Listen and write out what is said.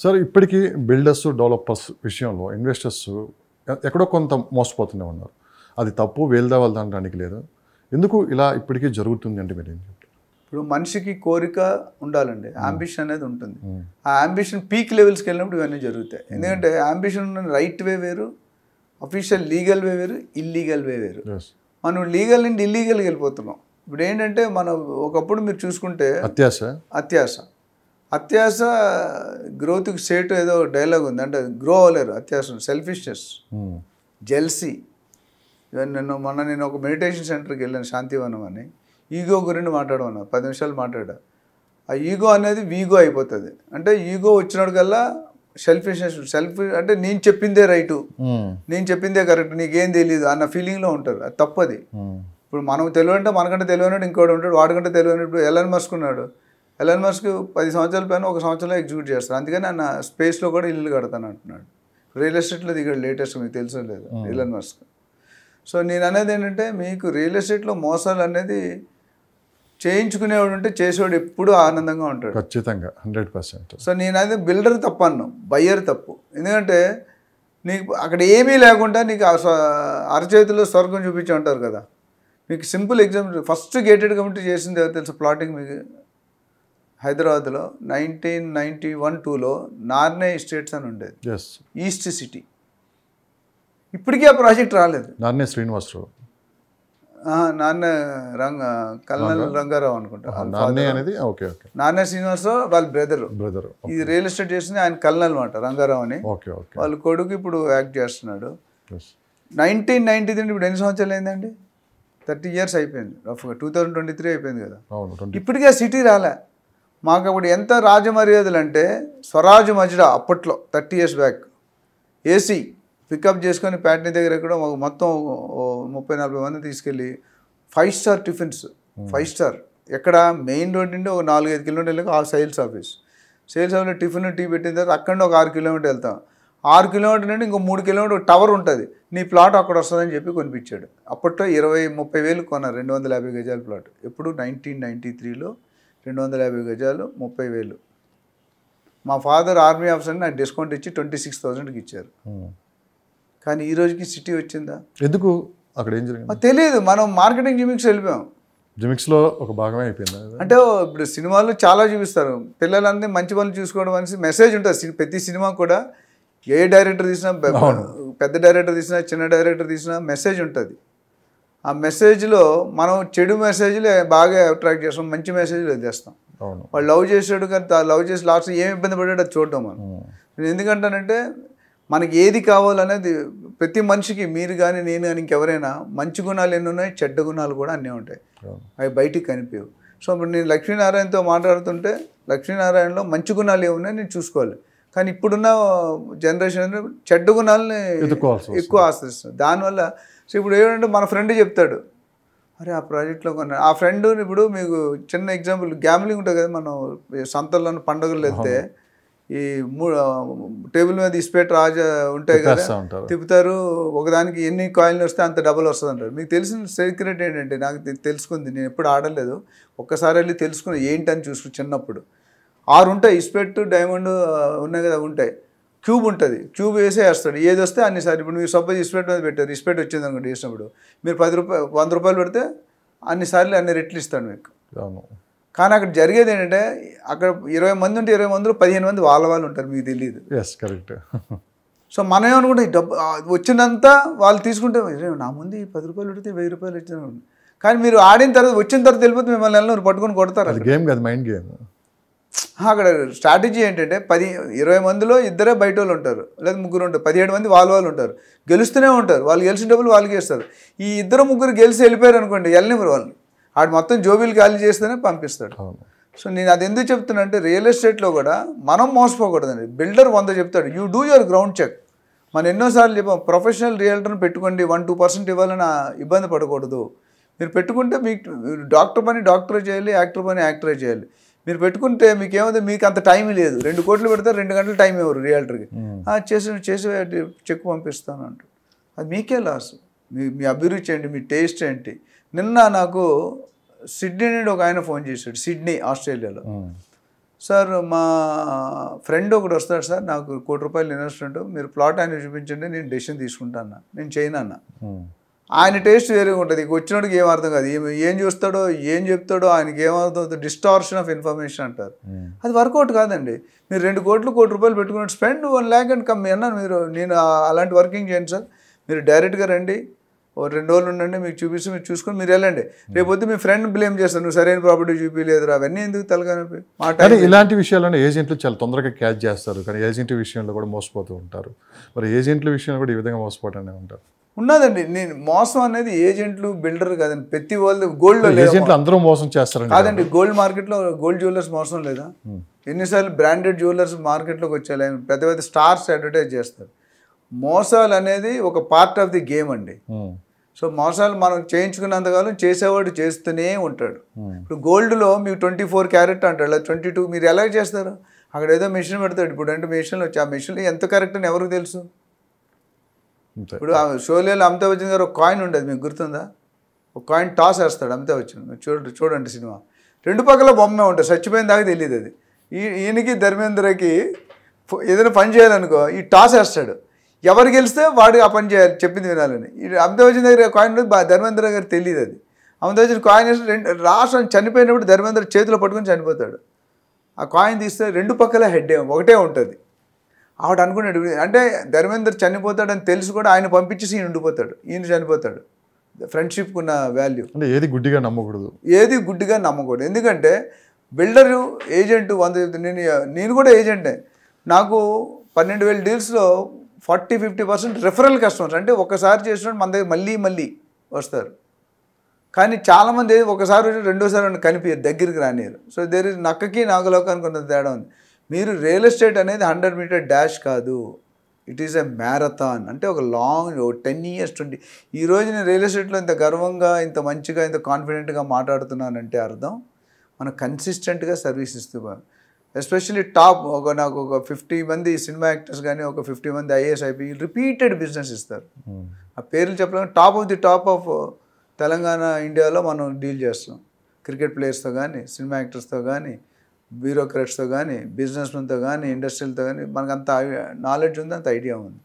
Sir ఇప్పటికీ builders, developers విషయంలో investors ఎక్కడో కొంత మోసపోతూనే ఉన్నారు. అది తప్పు వేలుదావాలు అనడానికి లేదు. ఎందుకు ఇలా ఇప్పటికీ జరుగుతుంది అంటే మీరు ఏం చెప్తారు? ఇప్పుడు మనిషికి కోరిక ఉండాలండి, అంబిషన్ అనేది ఉంటుంది. ఆ అంబిషన్ పీక్ లెవెల్స్కి వెళ్ళినప్పుడు ఇవన్నీ జరుగుతాయి. ఎందుకంటే అంబిషన్ ఉన్న రైట్ వే వేరు, అఫీషియల్ లీగల్ వే వేరు, ఇల్లీగల్ వే వేరు. మనం లీగల్ నుండి ఇల్లీగల్కి వెళ్ళిపోతున్నాం. ఇప్పుడు ఏంటంటే మనం ఒకప్పుడు మీరు చూసుకుంటే అత్యాశ గ్రోత్కి సేటు ఏదో డైలాగ్ ఉంది, అంటే గ్రో అవ్వలేరు. అత్యాశ, సెల్ఫిష్నెస్, జెల్సీ. నేను ఒక మెడిటేషన్ సెంటర్కి వెళ్ళాను, శాంతివనం అని. ఈగో గురించి మాట్లాడమన్నా, 10 నిమిషాలు మాట్లాడా. ఆ ఈగో అనేది వీగో అయిపోతుంది. అంటే ఈగో వచ్చినోడికల్లా సెల్ఫిష్నెస్, అంటే నేను చెప్పిందే రైటు, నేను చెప్పిందే కరెక్ట్, నీకేం తెలియదు అన్న ఫీలింగ్లో ఉంటారు. అది తప్పది. ఇప్పుడు మనం తెలివంటే మనకంటే తెలివైనడు ఇంకోటి ఉంటాడు, వాడికంటే తెలివైనడు. ఇప్పుడు ఎలన్ మస్క్ ఉన్నాడు. ఎలన్ మస్క్ 10 సంవత్సరాల పైన 1 సంవత్సరంలో ఎగ్జిక్యూట్ చేస్తారు. అందుకని ఆయన స్పేస్లో కూడా ఇల్లు కడతాను అంటున్నాడు. రియల్ ఎస్టేట్లో దిగాడు లేటెస్ట్, మీకు తెలుసో లేదు ఎలన్ మస్క్. సో నేను అనేది ఏంటంటే, మీకు రియల్ ఎస్టేట్లో మోసాలు అనేది చేయించుకునేవాడు ఉంటే చేసేవాడు ఎప్పుడూ ఆనందంగా ఉంటాడు. ఖచ్చితంగా 100%. సో నేను అదే బిల్డర్ తప్పు అన్నాం, బయ్యర్ తప్పు. ఎందుకంటే నీకు అక్కడ ఏమీ లేకుండా నీకు అరచేతిలో స్వర్గం చూపించి ఉంటారు కదా. మీకు simple example, first gated committee చేసింది ఎవరు తెలుసు? ప్లాటింగ్ మీకు హైదరాబాద్లో 1991-2లో నార్నే ఎస్టేట్స్ అని ఉండేది, ఈస్ట్ సిటీ. ఇప్పటికీ ఆ ప్రాజెక్ట్ రాలేదు. నార్నే శ్రీనివాసరావు, కల్నల్ రంగారావు అనుకుంటా. నార్నే శ్రీనివాసరావు వాళ్ళ బ్రదర్. ఇది రియల్ ఎస్టేట్ చేసింది ఆయన కల్నల్ అనమాట, రంగారావు అని. వాళ్ళ కొడుకు ఇప్పుడు యాక్ట్ చేస్తున్నాడు. 1993 ఇప్పుడు ఎన్ని సంవత్సరాలు అయిందండి? 30 years అయిపోయింది రఫ్గా. 2023 అయిపోయింది కదా. ఇప్పటికీ ఆ సిటీ రాలే. మాకు అప్పుడు ఎంత రాజమర్యాదలు అంటే, స్వరాజ్ మజ్డా అప్పట్లో 30 years బ్యాక్ ఏసీ పికప్ చేసుకొని ప్యాట్నీ దగ్గర కూడా మొత్తం 30-40 మంది తీసుకెళ్ళి 5 star టిఫిన్స్, 5 star ఎక్కడ మెయిన్ రోడ్ నుండి ఒక 4-5 కిలోమీటర్లకు ఆ సేల్స్ ఆఫీస్లో టిఫిన్ టీ పెట్టిన తర్వాత అక్కడ ఒక 6 kilometers వెళ్తాం. 6 kilometers నుండి ఇంకో 3 kilometers టవర్ ఉంటుంది, నీ ప్లాట్ అక్కడ వస్తుందని చెప్పి కొనిపించాడు. అప్పట్లో 20-30 వేలు కొన్నారు 250 గజాల ప్లాట్. ఎప్పుడు 1993లో 250 గజాలు 30,000. మా ఫాదర్ ఆర్మీ ఆఫీసర్ నాకు డిస్కౌంట్ ఇచ్చి 26,000కి ఇచ్చారు. కానీ ఈ రోజుకి సిటీ వచ్చిందా? ఎందుకు? అక్కడ ఏం జరిగింది తెలియదు. మనం మార్కెటింగ్ జిమిక్స్ వెళ్ళిపోయాం. జిమిక్స్లో ఒక భాగమే అయిపోయింది. అంటే ఇప్పుడు సినిమాలు చాలా చూపిస్తారు, పిల్లలన్నీ మంచి పనులు చూసుకోవడం అనేసి మెసేజ్ ఉంటుంది ప్రతి సినిమా కూడా. ఏ డైరెక్టర్ తీసినా, పెద్ద డైరెక్టర్ తీసినా, చిన్న డైరెక్టర్ తీసినా మెసేజ్ ఉంటుంది. ఆ మెసేజ్లో మనం చెడు మెసేజ్లు బాగా అట్రాక్ట్ చేస్తాం, మంచి మెసేజ్లు వదిలేస్తాం. వాళ్ళు లవ్ చేసాడు కానీ లవ్ చేసి లాస్ట్ ఏం ఇబ్బంది పడ్డాడు అది చూడటం మనం. నేను ఎందుకంటానంటే, మనకి ఏది కావాలనేది ప్రతి మనిషికి, మీరు కానీ నేను కానీ ఇంకెవరైనా, మంచి గుణాలు ఎన్ని ఉన్నాయి, చెడ్డ గుణాలు కూడా అన్నీ ఉంటాయి. అవి బయటికి కనిపించవు. సో ఇప్పుడు నేను లక్ష్మీనారాయణతో మాట్లాడుతుంటే, లక్ష్మీనారాయణలో మంచి గుణాలు ఏమున్నాయి నేను చూసుకోవాలి. కానీ ఇప్పుడున్న జనరేషన్ చెడ్డ గుణాలని ఎక్కువ ఆశ్రయిస్తుంది. దానివల్ల సో ఇప్పుడు ఏమంటే, మన ఫ్రెండ్ చెప్తాడు, అరే ఆ ప్రాజెక్ట్లో కొన్నా. ఆ ఫ్రెండ్ ఇప్పుడు మీకు చిన్న ఎగ్జాంపుల్, గ్యామ్లింగ్ ఉంటుంది కదా. మనం సంతల్లో పండుగలు వెళ్తే ఈ టేబుల్ మీద ఇస్పేట్ రాజా ఉంటాయి కదా, తిప్పుతారు. ఒకదానికి ఎన్ని కాయిన్లు వస్తే అంత డబల్ వస్తుంది అంటారు. మీకు తెలిసిన సీక్రెట్ ఏంటంటే, నాకు తెలుసుకుంది, నేను ఎప్పుడు ఆడలేదు, ఒక్కసారి వెళ్ళి తెలుసుకుని ఏంటని చూసుకుని. చిన్నప్పుడు 6 ఉంటాయి ఇస్పెట్, డైమండ్ ఉన్నాయి కదా, ఉంటాయి. క్యూబ్ ఉంటుంది, క్యూబ్ వేస్తాడు, ఏది వస్తే అన్నిసార్లు. ఇప్పుడు మీరు సపోజ్ ఇస్పెట్ మీద పెట్టారు, ఇస్పెట్ వచ్చింది అనుకోండి వేసినప్పుడు, మీరు 10 రూపాయలు 100 రూపాయలు పెడితే అన్నిసార్లు అన్ని రెట్లు ఇస్తాడు మీకు. కానీ అక్కడ జరిగేది ఏంటంటే, అక్కడ 20 మంది ఉంటే 20 మందిలో 15 మంది వాళ్ళు ఉంటారు, మీకు తెలియదు. కరెక్ట్. సో మనం ఏమనుకుంటే, డబ్బు వచ్చిందంతా వాళ్ళు తీసుకుంటే, నా ముందు 10 రూపాయలు పెడితే 1000 రూపాయలు వచ్చింది. కానీ మీరు ఆడిన తర్వాత, వచ్చిన తర్వాత వెళ్ళిపోతే మిమ్మల్ని నెలలో పట్టుకొని కొడతారు. గేమ్ కాదు, మైండ్ గేమ్. అక్కడ స్ట్రాటజీ ఏంటంటే, 20 మందిలో ఇద్దరే బయట వాళ్ళు ఉంటారు, లేదా 3 ఉంటారు, 17 మంది వాళ్ళు ఉంటారు, గెలుస్తూనే ఉంటారు. వాళ్ళు గెలిచిన డబ్బులు వాళ్ళకి ఇస్తారు. ఈ 2-3 గెలిచి వెళ్ళిపోయారు అనుకోండి, వెళ్ళనివ్వరు వాళ్ళని. ఆడు మొత్తం జోబీలు ఖాళీ చేస్తేనే పంపిస్తాడు. సో నేను అది ఎందుకు చెప్తున్నా అంటే, రియల్ ఎస్టేట్లో కూడా మనం మోసపోకూడదండి. బిల్డర్ 100 చెప్తాడు, you do your ground check. మనం ఎన్నోసార్లు చెప్పాం, ప్రొఫెషనల్ రియల్టర్ని పెట్టుకోండి, 1-2% ఇవ్వాలని ఇబ్బంది పడకూడదు. మీరు పెట్టుకుంటే మీకు డాక్టర్ పని డాక్టరే చేయాలి, యాక్టర్ పని యాక్టరే చేయాలి. మీరు పెట్టుకుంటే మీకేమవుతుంది, మీకు అంత టైం లేదు. 2 కోట్లు పెడితే 2 గంటలు టైం ఇవ్వరు రియల్టర్కి. చేసి చెక్ పంపిస్తాను అంటారు. అది మీకే లాస్. మీ అభిరుచి ఏంటి, మీ టేస్ట్ ఏంటి. నిన్న నాకు సిడ్నీ నుండి ఒక ఆయన ఫోన్ చేశాడు, సిడ్నీ ఆస్ట్రేలియాలో. సార్ మా ఫ్రెండ్ ఒకటి వస్తాడు సార్, నాకు ₹1,00,00,000 ఇన్వెస్ట్మెంట్, మీరు ప్లాట్ ఆయన చూపించండి, నేను డెసిషన్ తీసుకుంటాను, నేను చేయను అన్న. ఆయన టేస్ట్ వేరేగా ఉంటుంది. ఇక వచ్చినోడికి ఏం అర్థం కాదు, ఏం చూస్తాడో ఏం చెప్తాడో ఆయనకి ఏమవుతుందో, డిస్టార్షన్ ఆఫ్ ఇన్ఫర్మేషన్ అంటారు. అది వర్కౌట్ కాదండి. మీరు 2 కోట్లు ₹1,00,00,000 పెట్టుకుని స్పెండ్ 1 lakh అండ్ కమ్ అన్నాను. నేను అలాంటి వర్కింగ్ చేయండి సార్, మీరు డైరెక్ట్గా రండి, ఓ 2 రోజులు ఉండండి, మీకు చూపిస్తే మీరు చూసుకొని మీరు వెళ్ళండి. రేపొద్దు మీ ఫ్రెండ్ బ్లేమ్ చేస్తారు, నువ్వు సరైన ప్రాపర్టీ చూపించలేదురా, అవన్నీ ఎందుకు తలకానొప్పి. కానీ ఇలాంటి విషయాలను ఏజెంట్లు చాలా తొందరగా క్యాచ్ చేస్తారు, కానీ ఏజెంట్ విషయంలో కూడా మోసపోతూ ఉంటారు. మరి ఏజెంట్ల విషయంలో కూడా ఈ విధంగా మోసపోవటానే ఉంటారు. ఉన్నదండి. నేను మోసం అనేది ఏజెంట్లు బిల్డర్ కాదండి, ప్రతి వాళ్ళు గోల్డ్లో ఏజెంట్లు అందరూ మోసం చేస్తారండి కాదండి. గోల్డ్ మార్కెట్లో గోల్డ్ జ్యువెలర్స్ మోసం లేదా? ఎన్నిసార్లు బ్రాండెడ్ జ్యువెలర్స్ మార్కెట్లోకి వచ్చాయి, పెద్ద పెద్ద స్టార్స్ అడ్వర్టైజ్ చేస్తారు. మోసాలు అనేది ఒక పార్ట్ ఆఫ్ ది గేమ్ అండి. సో మోసాలు మనం చేయించుకున్నంతకాలం చేసేవాడు చేస్తూనే ఉంటాడు. ఇప్పుడు గోల్డ్లో మీకు 24 క్యారెట్ అంటాడు, లేదా 22, మీరు ఎలా చేస్తారు? అక్కడ ఏదో మెషిన్ పెడతాడు. ఇప్పుడు అంటే మెషిన్లు వచ్చి ఆ మెషిన్లో ఎంత కరెక్ట్ అని ఎవరికి తెలుసు? ఇప్పుడు ఆ షోలేలో అమితాబ్ బచ్చన్ గారు ఒక కాయిన్ ఉండేది, మీకు గుర్తుందా? ఒక కాయిన్ టాస్ వేస్తాడు అమితాబ్ బచ్చన్, మీరు చూడండి సినిమా, 2 పక్కల బొమ్మే ఉంటుంది, చచ్చిపోయిన దాకా తెలియదు అది. ఈయనకి ధర్మేంద్రకి ఏదైనా పని చేయాలనుకో, ఈ టాస్ వేస్తాడు, ఎవరు గెలిస్తే వాడు ఆ పని చేయాలి, చెప్పింది వినాలని. ఈ అమితాబ్ బచ్చన్ దగ్గర కాయిన్ ధర్మేంద్ర గారు తెలియదు అది. అమితాబ్ బచ్చన్ కాయిన్ వేస్తే రాష్ట్రం చనిపోయినప్పుడు ధర్మేంద్ర చేతిలో పట్టుకొని చనిపోతాడు. ఆ కాయిన్ తీస్తే 2 పక్కల హెడ్ ఒకటే ఉంటుంది. ఆవిడ అనుకున్నాడు, అంటే ధర్మేంద్ర చనిపోతాడని తెలిసి కూడా ఆయన పంపించేసి ఈయన ఉండిపోతాడు, ఈయన చనిపోతాడు. ఫ్రెండ్షిప్కి ఉన్న వాల్యూ అంటే ఏది గుడ్డిగా నమ్మకూడదు, ఏది గుడ్డిగా నమ్మకూడదు. ఎందుకంటే బిల్డరు ఏజెంట్ 100, నేను కూడా ఏజెంటే. నాకు 12,000 డీల్స్లో 40-50% రెఫరల్ కస్టమర్స్, అంటే ఒకసారి చేసినట్టు మన దగ్గర మళ్ళీ మళ్ళీ వస్తారు. కానీ చాలామంది ఒకసారి రెండోసారి కనిపించారు, దగ్గరికి రానియరు. సో దేర్ ఇస్ నక్కకి నాగలోకానికి కొంత తేడా ఉంది. మీరు రియల్ ఎస్టేట్ అనేది 100 మీటర్ డాష్ కాదు, ఇట్ ఈస్ ఎ మ్యారథాన్. అంటే ఒక లాంగ్ 10 years 20. ఈరోజు నేను రియల్ ఎస్టేట్లో ఇంత గర్వంగా, ఇంత మంచిగా, ఇంత కాన్ఫిడెంట్గా మాట్లాడుతున్నానంటే అర్థం మనం కన్సిస్టెంట్గా సర్వీస్ ఇస్తూ, ఎస్పెషల్లీ టాప్ నాకు ఒక 50 మంది సినిమా యాక్టర్స్ కానీ, ఒక 50 మంది IAS IPS రిపీటెడ్ బిజినెస్ ఇస్తారు. ఆ పేర్లు చెప్పలేము. టాప్ ఆఫ్ తెలంగాణ, ఇండియాలో మనం డీల్ చేస్తాం. క్రికెట్ ప్లేయర్స్తో కానీ, సినిమా యాక్టర్స్తో కానీ, బ్యూరోక్రాట్స్తో కానీ, బిజినెస్ మెన్తో కానీ, ఇండస్ట్రియల్తో కానీ, మనకు అంత నాలెడ్జ్ ఉంది, అంత ఐడియా ఉంది.